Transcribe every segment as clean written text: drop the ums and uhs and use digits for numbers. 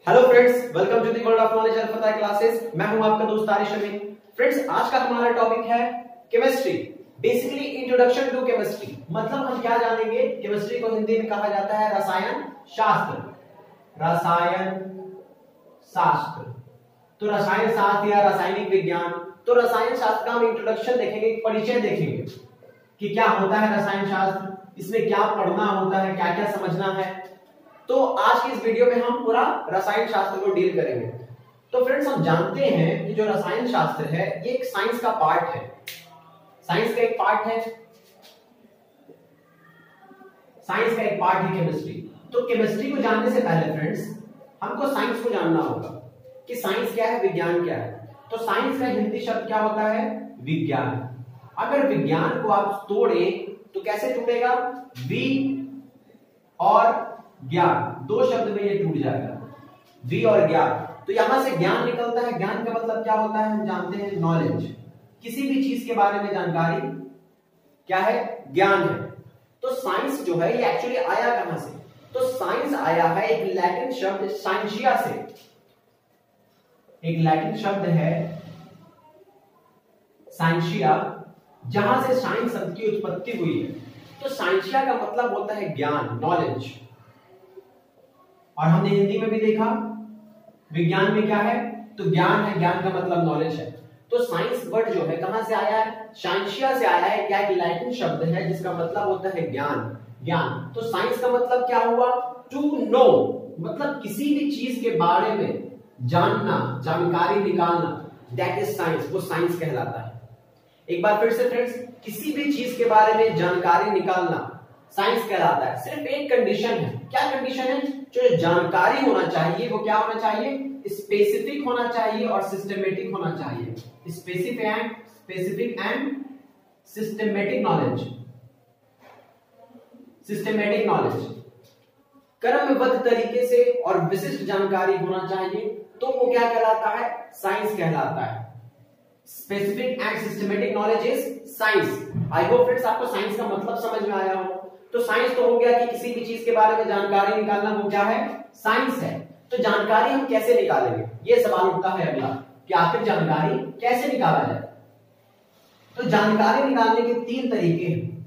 Hello friends, welcome to the world of knowledge Al Fatah classes. मैं हूं आपका दोस्त आरिश अमीन। फ्रेंड्स, आज का हमारा टॉपिक है chemistry, basically introduction to chemistry. मतलब हम क्या जानेंगे, केमिस्ट्री को हिंदी में कहा जाता है रसायन शास्त्र। रसायन शास्त्र तो रसायन शास्त्र या रासायनिक विज्ञान। तो रसायन शास्त्र का हम इंट्रोडक्शन देखेंगे, परिचय देखेंगे कि क्या होता है रसायन शास्त्र, इसमें क्या पढ़ना होता है, क्या क्या समझना है। तो आज की इस वीडियो में हम पूरा रसायन शास्त्र को डील करेंगे। तो फ्रेंड्स, हम जानते हैं कि जो रसायन शास्त्र है ये एक साइंस का पार्ट है। साइंस का एक पार्ट है, साइंस का एक पार्ट है केमिस्ट्री। तो केमिस्ट्री को जानने से पहले फ्रेंड्स हमको साइंस को जानना होगा कि साइंस क्या है, विज्ञान क्या है। तो साइंस का हिंदी शब्द क्या होता है, विज्ञान। अगर विज्ञान को आप तोड़े तो कैसे टूटेगा, वि और ज्ञान, दो शब्द में ये टूट जाएगा, वि और ज्ञान। तो यहां से ज्ञान निकलता है। ज्ञान का मतलब क्या होता है, हम जानते हैं नॉलेज, किसी भी चीज के बारे में जानकारी क्या है, ज्ञान है। तो साइंस जो है ये एक्चुअली आया कहां से, तो साइंस आया है एक लैटिन शब्द साइंसिया से। एक लैटिन शब्द है साइंसिया, जहां से साइंस शब्द की उत्पत्ति हुई है। तो साइंसिया का मतलब होता है ज्ञान, नॉलेज। और हमने हिंदी में भी देखा विज्ञान में क्या है, तो ज्ञान है, ज्ञान का मतलब नॉलेज है। तो साइंस वर्ड जो है कहां से आया है, साइंसिया से आया है। क्या एक लैटिन शब्द है जिसका मतलब होता है ज्ञान, ज्ञान। तो साइंस का मतलब क्या हुआ, टू नो, मतलब किसी भी चीज के बारे में जानना, जानकारी निकालना, दैट इज साइंस, वो साइंस कहलाता है। एक बार फिर से फ्रेंड्स, किसी भी चीज के बारे में जानकारी निकालना साइंस कहलाता है। सिर्फ एक कंडीशन है, क्या कंडीशन है, जो जानकारी होना चाहिए वो क्या होना चाहिए, स्पेसिफिक होना चाहिए और सिस्टमेटिक होना चाहिए। Specific and systematic knowledge. Systematic knowledge, क्रमबद्ध तरीके से और विशिष्ट जानकारी होना चाहिए, तो वो क्या कहलाता है, साइंस कहलाता है। Specific and systematic knowledge is science. I hope friends आपको साइंस का मतलब समझ में आया हो। तो साइंस तो हो गया कि किसी भी चीज के बारे में जानकारी निकालना, वो क्या है, साइंस है। तो जानकारी हम कैसे निकालेंगे, ये सवाल उठता है अगला कि आखिर जानकारी कैसे निकाला जाए। तो जानकारी निकालने के तीन तरीके हैं।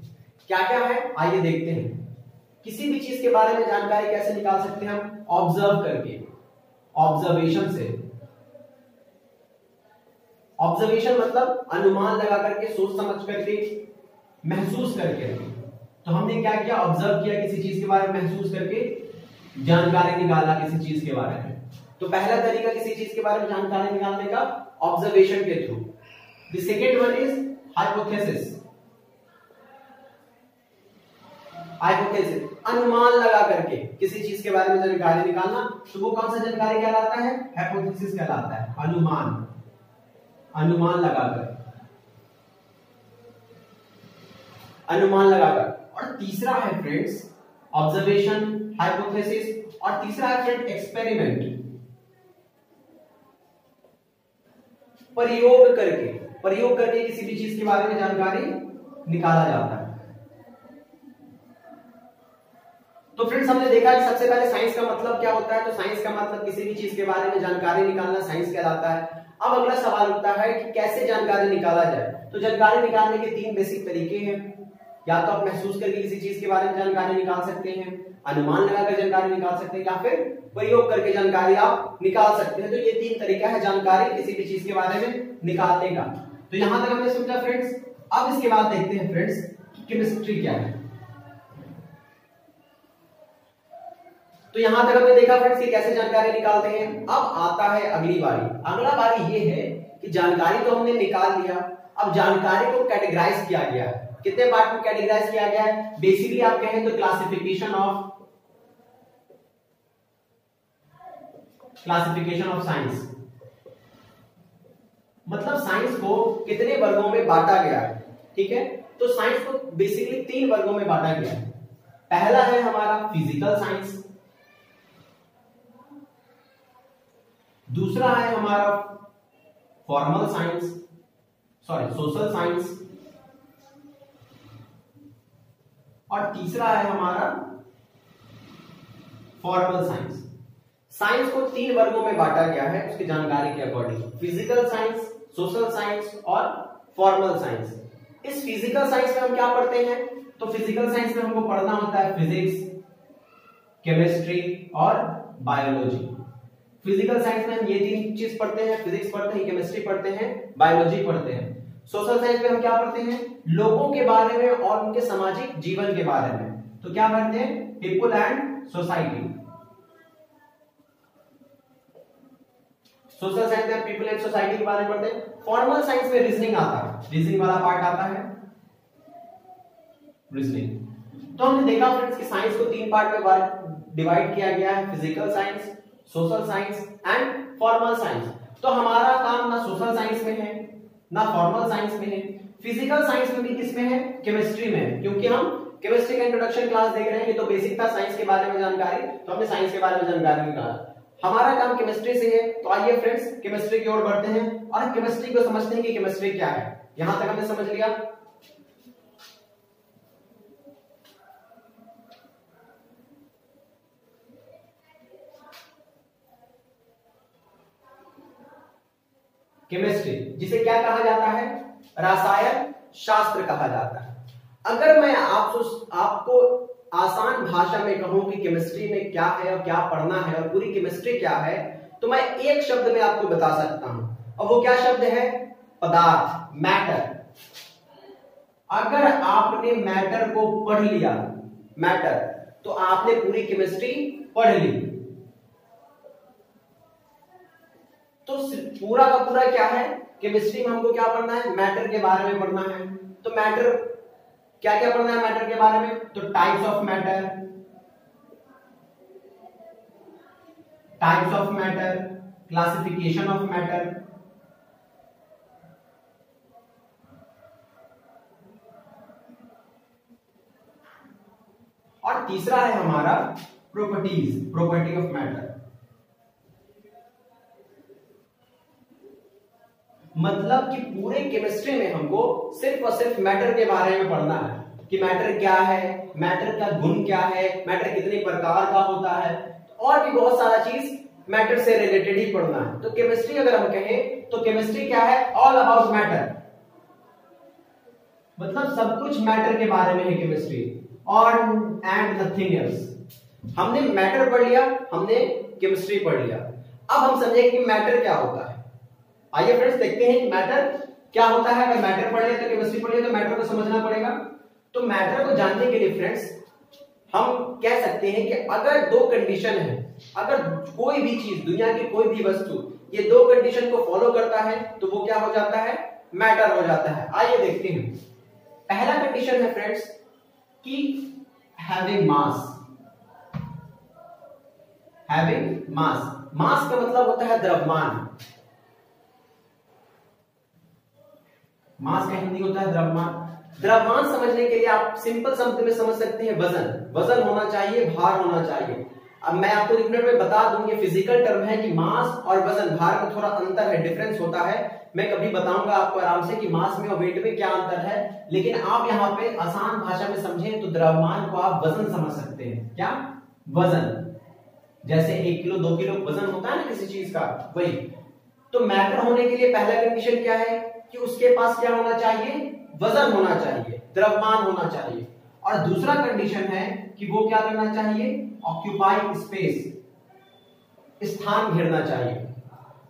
क्या क्या है, आइए देखते हैं। किसी भी चीज के बारे में जानकारी कैसे निकाल सकते हैं हम, ऑब्जर्व करके, ऑब्जर्वेशन से। ऑब्जर्वेशन मतलब अनुमान लगा करके, सोच समझ करके, महसूस करके। तो हमने क्या किया, ऑब्जर्व किया, किसी चीज के बारे में महसूस करके जानकारी निकाला किसी चीज के बारे में। तो पहला तरीका किसी चीज के बारे में जानकारी निकालने का, ऑब्जर्वेशन के through. The second one is hypothesis. Hypothesis, अनुमान लगा करके किसी चीज के बारे में जानकारी निकालना, तो वो कौन सा जानकारी कहलाता है, हाइपोथेसिस कहलाता है। अनुमान, अनुमान लगाकर, अनुमान लगाकर। और तीसरा है फ्रेंड्स ऑब्जर्वेशन, हाइपोथेसिस, और तीसरा है फ्रेंड एक्सपेरिमेंट, प्रयोग करके। प्रयोग करके किसी भी चीज के बारे में जानकारी निकाला जाता है। तो फ्रेंड्स, हमने देखा कि सबसे पहले साइंस का मतलब क्या होता है, तो साइंस का मतलब किसी भी चीज के बारे में जानकारी निकालना साइंस कहलाता है। अब अगला सवाल उठता है कि कैसे जानकारी निकाला जाए। तो जानकारी निकालने के तीन बेसिक तरीके हैं। या तो आप महसूस करके किसी चीज के बारे में जानकारी निकाल सकते हैं, अनुमान लगाकर जानकारी निकाल सकते हैं, या फिर प्रयोग करके जानकारी आप निकाल सकते हैं। तो ये तीन तरीका है जानकारी किसी भी चीज के बारे में निकालने का। तो यहां तक हमने समझा फ्रेंड्स। अब इसके बाद देखते हैं फ्रेंड्स कि केमिस्ट्री क्या है। तो यहां तक हमने देखा फ्रेंड्स कि कैसे जानकारी निकालते हैं। अब आता है अगली बारी। अगला बारी ये है कि जानकारी तो हमने निकाल लिया, अब जानकारी को कैटेगराइज किया गया है। कितने पार्ट में कैटेगराइज किया गया है, बेसिकली आप कहें तो क्लासिफिकेशन ऑफ साइंस। मतलब साइंस को कितने वर्गों में बांटा गया है, ठीक है। तो साइंस को बेसिकली तीन वर्गों में बांटा गया है। पहला है हमारा फिजिकल साइंस, दूसरा है हमारा फॉर्मल साइंस, सोशल साइंस, और तीसरा है हमारा फॉर्मल साइंस। साइंस को 3 वर्गों में बांटा गया है उसकी जानकारी के according, physical science, social science और फॉर्मल साइंस। इस फिजिकल साइंस में हम क्या पढ़ते हैं, तो फिजिकल साइंस में हमको पढ़ना होता है फिजिक्स, केमिस्ट्री और बायोलॉजी। फिजिकल साइंस में हम ये 3 चीज पढ़ते हैं, फिजिक्स पढ़ते हैं, केमिस्ट्री पढ़ते हैं, बायोलॉजी पढ़ते हैं। सोशल साइंस में हम क्या पढ़ते हैं, लोगों के बारे में और उनके सामाजिक जीवन के बारे में। तो क्या पढ़ते हैं, people and society. Social science में पीपल एंड सोसाइटी के बारे में पढ़ते हैं। फॉर्मल साइंस में रीजनिंग आता है, रीजनिंग वाला पार्ट आता है रीजनिंग। तो हमने देखा फ्रेंड्स कि साइंस को 3 पार्ट में डिवाइड किया गया है, physical science, social science and formal science. तो हमारा काम ना सोशल साइंस में है ना फॉर्मल साइंस में है, फिजिकल साइंस में भी किसमें है, केमिस्ट्री में है, क्योंकि हम केमिस्ट्री का इंट्रोडक्शन क्लास देख रहे हैं। ये तो बेसिक था साइंस के बारे में जानकारी, तो हमने साइंस के बारे में जानकारी निकाला। हमारा काम केमिस्ट्री से है, तो आइए फ्रेंड्स केमिस्ट्री की ओर बढ़ते हैं और केमिस्ट्री को समझते हैं कि केमिस्ट्री क्या है। यहां तक हमने समझ लिया। केमिस्ट्री जिसे क्या कहा जाता है, रसायन शास्त्र कहा जाता है। अगर मैं आपको आसान भाषा में कहूं कि केमिस्ट्री में क्या है और क्या पढ़ना है और पूरी केमिस्ट्री क्या है, तो मैं एक शब्द में आपको बता सकता हूं, और वो क्या शब्द है, पदार्थ, मैटर। अगर आपने मैटर को पढ़ लिया, मैटर, तो आपने पूरी केमिस्ट्री पढ़ ली। तो पूरा का पूरा क्या है, केमिस्ट्री में हमको क्या पढ़ना है, मैटर के बारे में पढ़ना है। तो मैटर क्या क्या पढ़ना है मैटर के बारे में, तो types of matter, classification of matter, और तीसरा है हमारा प्रॉपर्टी ऑफ मैटर। मतलब कि पूरे केमिस्ट्री में हमको सिर्फ और सिर्फ मैटर के बारे में पढ़ना है कि मैटर क्या है, मैटर का गुण क्या है, मैटर कितने प्रकार का होता है, और भी बहुत सारा चीज मैटर से रिलेटेड ही पढ़ना है। तो केमिस्ट्री अगर हम कहें तो केमिस्ट्री क्या है, ऑल अबाउट मैटर, मतलब सब कुछ मैटर के बारे में है केमिस्ट्री, और एंड नथिंग एल्स। हमने मैटर पढ़ लिया, हमने केमिस्ट्री पढ़ लिया। अब हम समझेंगे कि मैटर क्या होता है। आइए फ्रेंड्स देखते हैं कि मैटर क्या होता है। अगर मैटर पढ़ लिया तो केमिस्ट्री पढ़ लिया, तो मैटर को समझना पड़ेगा। तो मैटर को जानने के लिए फ्रेंड्स हम कह सकते हैं कि अगर 2 कंडीशन है, अगर कोई भी चीज, दुनिया की कोई भी वस्तु ये 2 कंडीशन को फॉलो करता है तो वो क्या हो जाता है, मैटर हो जाता है। आइए देखते हैं। पहला कंडीशन है फ्रेंड्स कि हैविंग मास। मास का मतलब होता है द्रव्यमान। मास का हिंदी होता है द्रव्यमान। द्रव्यमान समझने के लिए आप सिंपल शब्द में समझ सकते हैं वजन होना चाहिए, भार होना चाहिए। अब मैं आपको एक मिनट में बता दूं, ये फिजिकल टर्म है कि मास और वजन, भार में थोड़ा अंतर है, डिफरेंस होता है। मैं कभी बताऊंगा आपको आराम से कि मास में और वेट में क्या अंतर है, लेकिन आप यहाँ पे आसान भाषा में समझें तो द्रव्यमान को आप वजन समझ सकते हैं। क्या वजन, जैसे 1 किलो 2 किलो वजन होता है ना किसी चीज का, वही। तो मैटर होने के लिए पहला कंडीशन क्या है कि उसके पास क्या होना चाहिए, वजन होना चाहिए, द्रव्यमान होना चाहिए। और दूसरा कंडीशन है कि वो क्या करना चाहिए, ऑक्यूपाई स्पेस, स्थान घेरना चाहिए।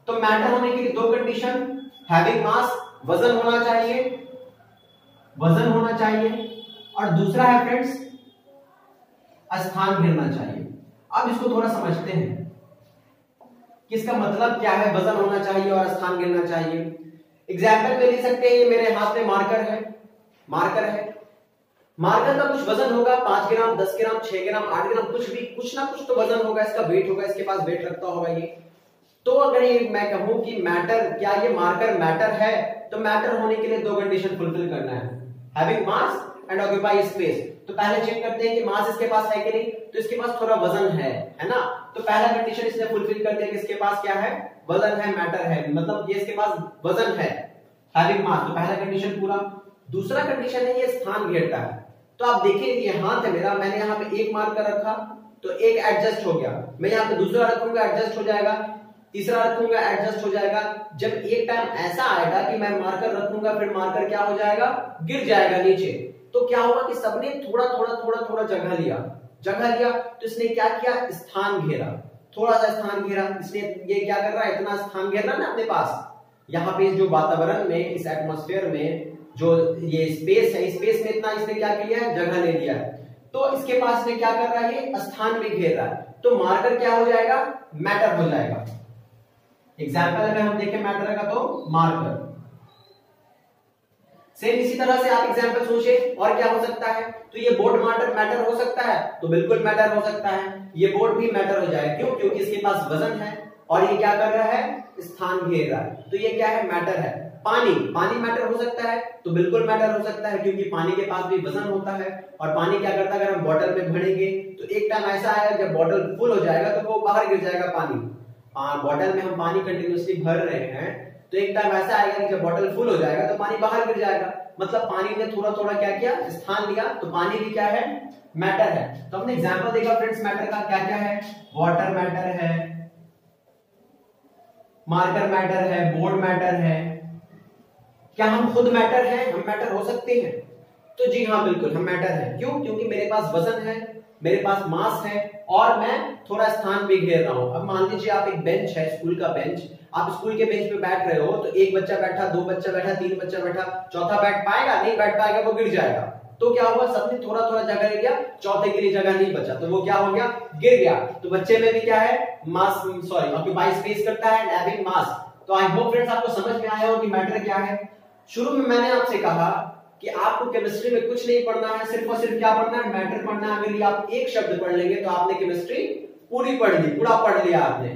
तो मैटर होने के लिए 2 कंडीशन, हैविंग मास, वजन होना चाहिए, और दूसरा है फ्रेंड्स स्थान घेरना चाहिए। अब इसको थोड़ा समझते हैं कि इसका मतलब क्या है, वजन होना चाहिए और स्थान घेरना चाहिए। एग्जाम्पल में ले सकते हैं, मेरे हाथ में मार्कर है, मार्कर का कुछ वजन होगा, 5 ग्राम, 10 ग्राम, 6 ग्राम, 8 ग्राम, कुछ ना कुछ तो वजन होगा, इसका वेट होगा, इसके पास वेट रखता होगा ये। तो अगर ये मैं कहूं कि मैटर, क्या ये मार्कर मैटर है, तो मैटर होने के लिए 2 कंडीशन फुलफिल करना है, having mass and occupy space. तो पहले चेक करते हैं कि मास इसके पास है कि नहीं, तो इसके पास थोड़ा वजन है ना। तो पहला कंडीशन इसने फुलफिल कर दिया कि इसके पास क्या है, वजन है, मैटर है, मतलब ये इसके पास वजन है, हैविंग मास। तो पहला कंडीशन पूरा। दूसरा कंडीशन है ये स्थान घेरता है। तो आप देखिए ये हाथ है मेरा, मैंने यहाँ पे एक मार्कर रखा, तो एक एडजस्ट हो गया, मैं यहाँ पे दूसरा रखूंगा एडजस्ट हो जाएगा, तीसरा रखूंगा एडजस्ट हो जाएगा। जब एक टाइम ऐसा आएगा कि मैं मार्कर रखूंगा फिर मार्कर क्या हो जाएगा, गिर जाएगा नीचे, तो क्या होगा कि सबने थोड़ा थोड़ा थोड़ा थोड़ा जगह लिया, तो इसने क्या किया, स्थान घेरा, थोड़ा सा स्थान घेरा। इसने ये क्या कर रहा है, इतना स्थान घेर रहा है ना अपने पास, यहाँ पे जो वातावरण में, इस एटमॉस्फेयर में जो ये स्पेस है, स्पेस में इतना इसने क्या किया है, जगह ले लिया है। तो इसके पास में क्या कर रहा है, ये स्थान में घेर रहा है, तो मार्कर क्या हो जाएगा, मैटर हो जाएगा। एग्जाम्पल अगर हम देखें मैटर का तो मार्कर। सेम इसी तरह से आप एग्जाम्पल सोचिए और क्या हो सकता है, तो ये बोर्ड मैटर हो सकता है, तो बिल्कुल मैटर हो सकता है, ये बोर्ड भी मैटर हो जाएगा। क्यों, क्योंकि इसके पास वजन है और ये क्या कर रहा है, स्थान घेर रहा है, तो ये क्या है, मैटर है। पानी मैटर हो सकता है, तो बिल्कुल मैटर हो सकता है, क्योंकि पानी के पास भी वजन होता है और पानी क्या करता है, अगर हम बॉटल में भरेंगे तो एक टाइम ऐसा आएगा जब बॉटल फुल हो जाएगा तो वो बाहर गिर जाएगा पानी। बॉटल में हम पानी कंटिन्यूअसली भर रहे हैं तो एक टाइम ऐसा आएगा कि जब बॉटल फुल हो जाएगा तो पानी बाहर गिर जाएगा, मतलब पानी ने थोड़ा थोड़ा क्या किया, स्थान लिया, तो पानी भी क्या है, मैटर है। तो हमने एग्जांपल देखा फ्रेंड्स मैटर का, क्या क्या है, वाटर मैटर है, मार्कर मैटर है, बोर्ड मैटर है। क्या हम खुद मैटर हैं, हम मैटर हो सकते हैं? तो जी हाँ बिल्कुल हम मैटर हैं। क्यों, क्योंकि मेरे पास वजन है, मेरे पास मास है और मैं थोड़ा स्थान भी घेर रहा हूं। अब मान लीजिए आप एक बेंच है, स्कूल का बेंच, आप स्कूल के बेंच पे बैठ रहे हो, तो एक बच्चा बैठा, दो बच्चा बैठा, तीन बच्चा बैठा, चौथा बैठ पाएगा, नहीं बैठ पाएगा, वो गिर जाएगा। तो क्या हुआ, सबने थोड़ा थोड़ा जगह ले लिया, चौथे के लिए जगह नहीं बचा, तो वो क्या हो गया, गिर गया। तो बच्चे में भी क्या है, मास, सॉरी ऑक्यूपाई स्पेस करता है, हैविंग मास। तो आई होप फ्रेंड्स आपको समझ में आया हो कि मैटर क्या है। शुरू में मैंने आपसे कहा कि आपको केमिस्ट्री में कुछ नहीं पढ़ना है, सिर्फ और सिर्फ क्या पढ़ना है, मैटर पढ़ना है। अगर ये आप एक शब्द पढ़ लेंगे तो आपने केमिस्ट्री पूरी पढ़ ली, पूरा पढ़ लिया आपने।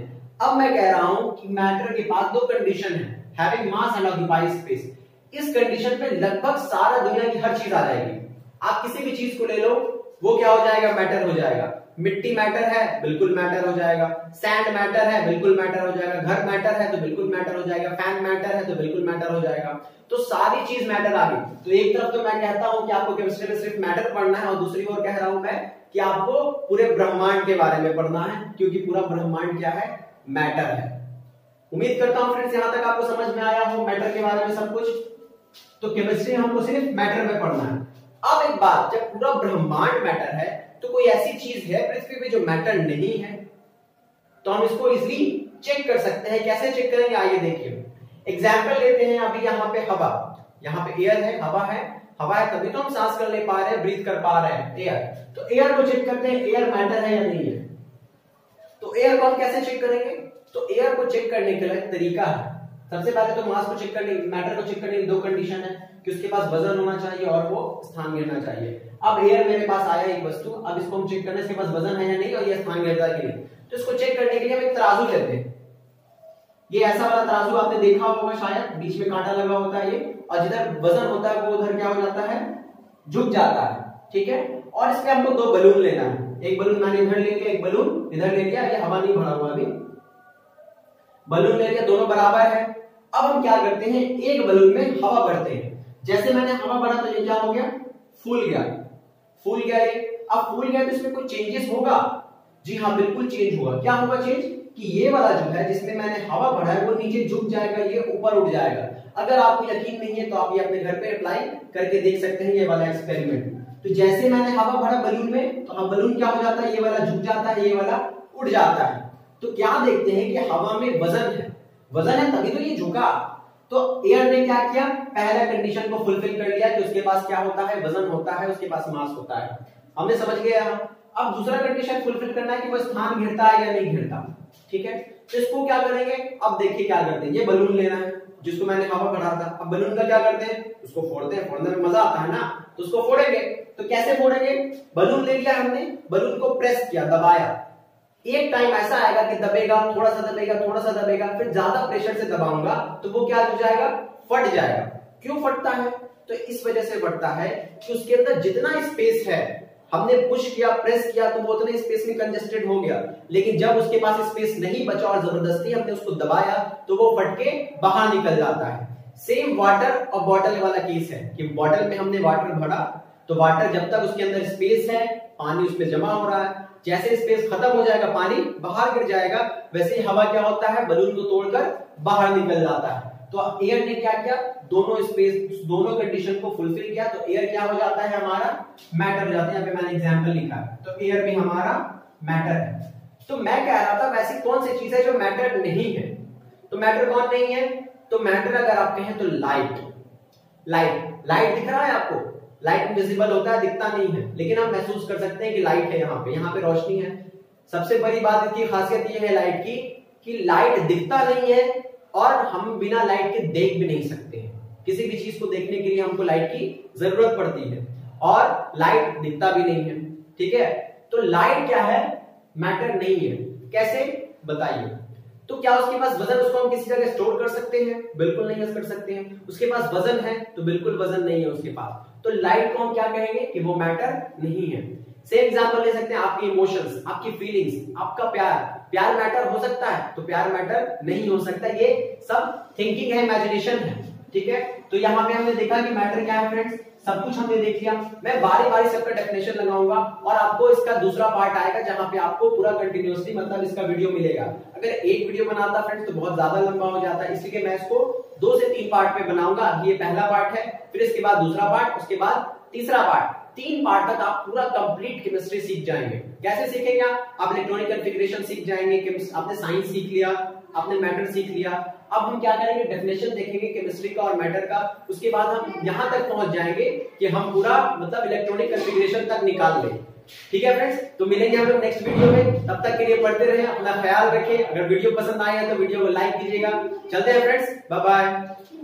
अब मैं कह रहा हूं कि मैटर के पास दो कंडीशन है, having mass and occupy space. इस कंडीशन पे लगभग सारा दुनिया की हर चीज आ जाएगी। आप किसी भी चीज को ले लो, वो क्या हो जाएगा, मैटर हो जाएगा। मिट्टी मैटर है, बिल्कुल मैटर हो जाएगा। सैंड मैटर है, बिल्कुल मैटर हो जाएगा। घर मैटर है तो बिल्कुल मैटर हो जाएगा। फैन मैटर है तो बिल्कुल मैटर हो जाएगा। तो सारी चीज मैटर आ गई। तो एक तरफ तो मैं कहता हूं कि आपको केमिस्ट्री में सिर्फ मैटर पढ़ना है, और दूसरी ओर कह रहा हूं मैं कि आपको पूरे ब्रह्मांड के बारे में पढ़ना है, क्योंकि पूरा ब्रह्मांड क्या है, मैटर है। उम्मीद करता हूं फ्रेंड्स यहां तक आपको समझ में आया हो मैटर के बारे में सब कुछ। तो केमिस्ट्री हमको सिर्फ मैटर में पढ़ना है। अब एक बात, जब पूरा ब्रह्मांड मैटर है तो कोई ऐसी चीज है पृथ्वी पे जो मैटर नहीं है? तो हम इसको इजीली चेक कर सकते हैं। कैसे चेक करेंगे, आइए देखिए। एग्जाम्पल लेते हैं, अभी यहाँ पे हवा, यहाँ पे एयर है, हवा है, हवा है तभी तो हम सांस कर ले पा रहे हैं, ब्रीथ कर पा रहे हैं, एयर। तो एयर को चेक करते हैं, एयर मैटर है या नहीं है। तो एयर को हम कैसे चेक करेंगे, तो एयर को चेक करने के लिए तरीका है। सबसे पहले तो मास को चेक करने, मैटर को चेक करने की दो कंडीशन है कि उसके पास वजन होना चाहिए और वो स्थान घेरना चाहिए। अब एयर मेरे पास आया एक वस्तु, अब इसको हम चेक करना, इसके पास वजन है या नहीं और ये स्थान घेरता है कि नहीं। तो इसको चेक करने के लिए हम एक तराजू लेते हैं। ये ऐसा वाला तराजू आपने देखा होगा शायद, बीच में कांटा लगा होता है ये, और जिधर वजन होता है वो उधर क्या हो जाता है, झुक जाता है, ठीक है। और इसमें हमको दो बलून लेना है, एक बलून मैंने इधर ले लिया, एक बलून इधर ले लिया। ये हवा नहीं भरा हुआ अभी, बलून ले लिया, दोनों बराबर है। अब हम क्या करते हैं, एक बलून में हवा भरते हैं। जैसे मैंने हवा भरा तो ये क्या हो गया, फूल गया, फूल गया ये। अब फूल गया तो इसमें कुछ चेंजेस होगा? जी हाँ बिल्कुल चेंज होगा। क्या होगा चेंज, कि ये वाला जो है जिसमें मैंने हवा भरा है वो नीचे झुक जाएगा, ये ऊपर उठ जाएगा। अगर आपको यकीन नहीं है तो आप ये अपने घर पे अप्लाई करके देख सकते हैं, ये वाला एक्सपेरिमेंट। तो जैसे मैंने हवा भरा बलून में, तो अब बलून क्या हो जाता है, ये वाला झुक जाता है, ये वाला उड़ जाता है। तो क्या देखते हैं कि हवा में वजन है, वजन है तभी तो ये झुका। तो एयर ने क्या किया, पहला कंडीशन को फुलफिल कर लिया कि उसके पास क्या होता है, वजन होता है, उसके पास मास होता है, हमने समझ गया। अब दूसरा कंडीशन फुलफिल करना है कि वो स्थान घेरता है या नहीं घेरता, ठीक है। तो इसको क्या करेंगे, अब देखिए क्या करते हैं, ये बलून लेना है जिसको मैंने हवा भरा था। अब बलून का क्या करते हैं, उसको फोड़ते हैं, फोड़ने में मजा आता है ना, तो उसको फोड़ेंगे। तो कैसे फोड़ेंगे, बलून ले लिया हमने, बलून को प्रेस किया, दबाया। एक टाइम ऐसा आएगा कि दबेगा, थोड़ा सा दबेगा, थोड़ा सा दबेगा, फिर ज्यादा प्रेशर से दबाऊंगा तो वो क्या हो जाएगा, फट जाएगा। क्यों फटता है, तो इस वजह से फटता है कि उसके अंदर जितना स्पेस है, हमने पुश किया, प्रेस किया, तो वो उतने स्पेस में कंजेस्टेड हो गया। लेकिन जब उसके पास स्पेस नहीं बचा और जबरदस्ती हमने उसको दबाया तो वो फट के बाहर निकल जाता है। सेम वाटर और बॉटल वाला केस है कि बॉटल में हमने वाटर भरा, तो वाटर जब तक उसके अंदर स्पेस है, पानी उसमें जमा हो रहा है, जैसे स्पेस खत्म हो जाएगा, पानी बाहर गिर जाएगा, वैसे ही हवा क्या होता है, बलून को तोड़कर बाहर निकल जाता है। तो एयर ने क्या किया, दोनों स्पेस, दोनों कंडीशन को फुलफिल किया, तो एयर क्या हो जाता है हमारा, मैटर हो जाता है। यहाँ पे मैंने एग्जांपल लिखा है, तो एयर भी हमारा मैटर है। तो मैं कह रहा था वैसी कौन सी चीज है जो मैटर नहीं है, तो मैटर कौन नहीं है, तो मैटर अगर आप कहें तो लाइट। लाइट दिख रहा है आपको, लाइट विजिबल होता है, दिखता नहीं है, लेकिन आप महसूस कर सकते हैं कि लाइट है, यहाँ पे रोशनी है। सबसे बड़ी बात इसकी खासियत ये है लाइट की कि लाइट दिखता नहीं है और हम बिना लाइट के देख भी नहीं सकते हैं। किसी भी चीज को देखने के लिए हमको लाइट की जरूरत पड़ती है और लाइट दिखता भी नहीं है, ठीक है। तो लाइट क्या है, मैटर नहीं है। कैसे बताइए, तो क्या उसके पास वजन, उसको हम किसी जगह स्टोर कर सकते हैं, बिल्कुल नहीं कर सकते हैं। उसके पास वजन है तो बिल्कुल वजन नहीं है उसके पास। तो लाइट को हम क्या कहेंगे कि वो मैटर नहीं है। सेम एग्जांपल ले सकते हैं, आपकी इमोशंस, आपकी फीलिंग्स, आपका प्यार मैटर हो सकता है, तो प्यार मैटर नहीं हो सकता। ये सब थिंकिंग है, इमेजिनेशन है, ठीक है। तो यहाँ पे हमने देखा कि मैटर क्या है फ्रेंड्स, सब कुछ हमने देख लिया। मैं बारी बारी सबका डेफिनेशन लगाऊंगा और आपको इसका दूसरा पार्ट आएगा जहां पे आपको पूरा कंटिन्यूअसली मतलब इसका वीडियो मिलेगा। अगर एक वीडियो बनाता फ्रेंड्स तो बहुत ज्यादा लंबा हो जाता है, इसलिए मैं इसको 2 से 3 पार्ट में बनाऊंगा। ये पहला पार्ट है, फिर इसके बाद दूसरा पार्ट, उसके बाद तीसरा पार्ट। 3 पार्ट तक आप पूरा कंप्लीट केमिस्ट्री सीख जाएंगे। कैसे सीखेंगे आप इलेक्ट्रॉनिक कॉन्फ़िगरेशन सीख जाएंगे, आपने साइंस सीख लिया, आपने मैटर सीख लिया। अब हम क्या करेंगे, डेफिनेशन देखेंगे केमिस्ट्री का और मैटर का। उसके बाद हम यहां तक पहुंच जाएंगे कि हम पूरा मतलब इलेक्ट्रॉनिक कॉन्फ़िगरेशन तक निकाल लें, ठीक है फ्रेंड्स। तो मिलेंगे हम लोग नेक्स्ट वीडियो में, तब तक के लिए पढ़ते रहें, अपना ख्याल रखें। अगर वीडियो पसंद आया तो वीडियो को लाइक कीजिएगा। चलते हैं फ्रेंड्स, बाय बाय।